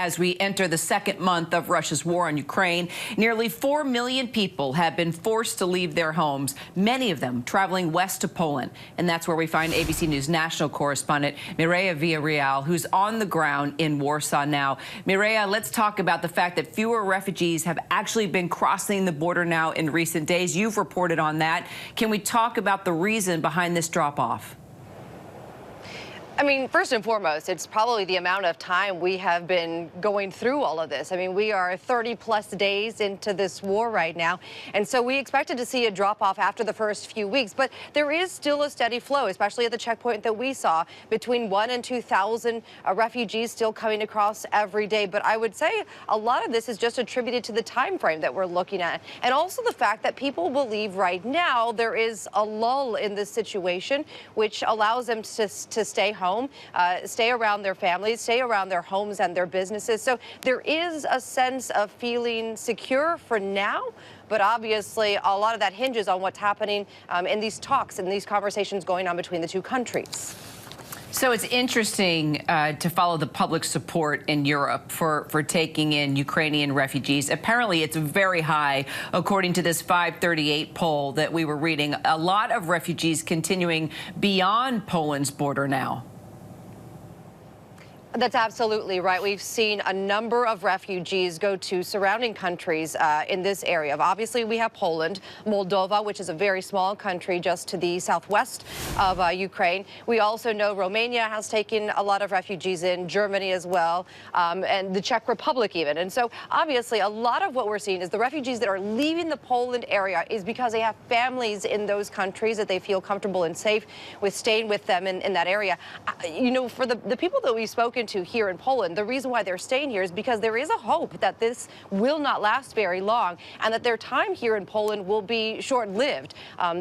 as we enter the second month of Russia's war on Ukraine. Nearly 4 million people have been forced to leave their homes, many of them traveling west to Poland. And that's where we find ABC News national correspondent Mireya Villarreal, who's on the ground in Warsaw now. Mireya, let's talk about the fact that fewer refugees have actually been crossing the border now in recent days. You've reported on that. Can we talk about the reason behind this drop-off? I mean, first and foremost, it's probably the amount of time we have been going through all of this. I mean, we are 30-plus days into this war right now, and so we expected to see a drop-off after the first few weeks. But there is still a steady flow, especially at the checkpoint that we saw, between 1,000 and 2,000 refugees still coming across every day. But I would say a lot of this is just attributed to the time frame that we're looking at, and also the fact that people believe right now there is a lull in this situation, which allows them to stay home. Stay around their families, stay around their homes and their businesses. So there is a sense of feeling secure for now, but obviously a lot of that hinges on what's happening in these talks and these conversations going on between the two countries. So it's interesting to follow the public support in Europe for taking in Ukrainian refugees. Apparently, it's very high, according to this FiveThirtyEight poll that we were reading. A lot of refugees continuing beyond Poland's border now. That's absolutely right. We've seen a number of refugees go to surrounding countries in this area. Obviously, we have Poland, Moldova, which is a very small country just to the southwest of Ukraine. We also know Romania has taken a lot of refugees in, Germany as well, and the Czech Republic even. And so obviously a lot of what we're seeing is the refugees that are leaving the Poland area is because they have families in those countries that they feel comfortable and safe with staying with them in that area. You know, for the people that we've spoken to here in Poland, the reason why they're staying here is because there is a hope that this will not last very long and that their time here in Poland will be short-lived.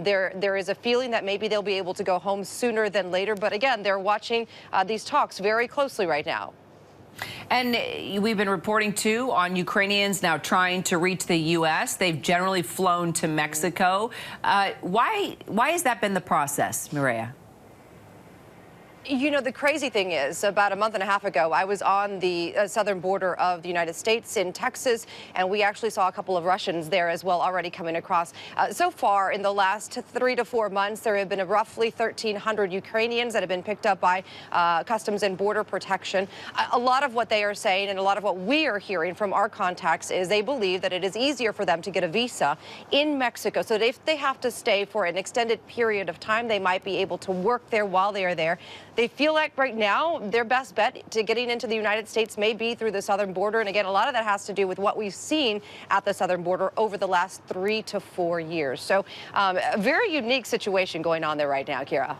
There is a feeling that maybe they'll be able to go home sooner than later, but again, they're watching these talks very closely right now. And we've been reporting, too, on Ukrainians now trying to reach the U.S. They've generally flown to Mexico. Why has that been the process, Mireya? You know, the crazy thing is, about a month and a half ago, I was on the southern border of the United States in Texas, and we actually saw a couple of Russians there as well already coming across. So far, in the last 3 to 4 months, there have been roughly 1,300 Ukrainians that have been picked up by Customs and Border Protection. A lot of what they are saying and a lot of what we are hearing from our contacts is they believe that it is easier for them to get a visa in Mexico. So if they have to stay for an extended period of time, they might be able to work there while they are there. They feel like right now their best bet to getting into the United States may be through the southern border. And again, a lot of that has to do with what we've seen at the southern border over the last 3 to 4 years. So a very unique situation going on there right now, Kira.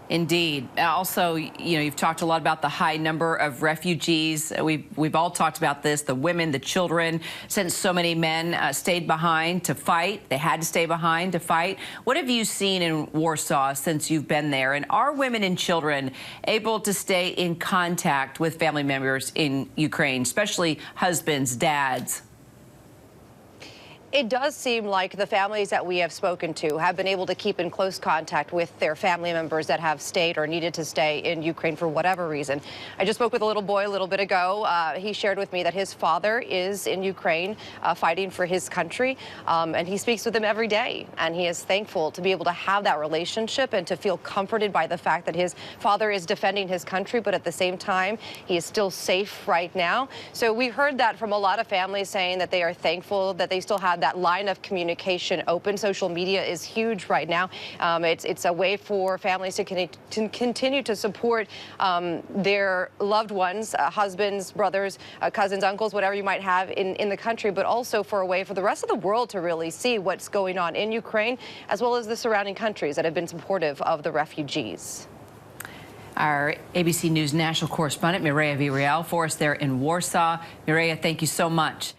Indeed. Also, you know, you've talked a lot about the high number of refugees. We've all talked about this, the women, the children, since so many men stayed behind to fight. They had to stay behind to fight. What have you seen in Warsaw since you've been there? And are women and children able to stay in contact with family members in Ukraine, especially husbands, dads? It does seem like the families that we have spoken to have been able to keep in close contact with their family members that have stayed or needed to stay in Ukraine for whatever reason. I just spoke with a little boy a little bit ago. He shared with me that his father is in Ukraine fighting for his country, and he speaks with him every day. And he is thankful to be able to have that relationship and to feel comforted by the fact that his father is defending his country, but at the same time, he is still safe right now. So we heard that from a lot of families saying that they are thankful that they still have that line of communication open. Social media is huge right now. It's a way for families to continue to support their loved ones, husbands, brothers, cousins, uncles, whatever you might have in the country, but also for a way for the rest of the world to really see what's going on in Ukraine, as well as the surrounding countries that have been supportive of the refugees. Our ABC News national correspondent, Mireya Villarreal, for us there in Warsaw. Mireya, thank you so much.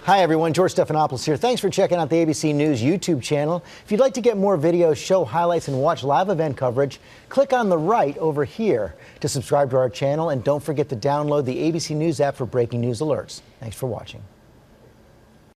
Hi, everyone. George Stephanopoulos here. Thanks for checking out the ABC News YouTube channel. If you'd like to get more videos, show highlights, and watch live event coverage, click on the right over here to subscribe to our channel. And don't forget to download the ABC News app for breaking news alerts. Thanks for watching.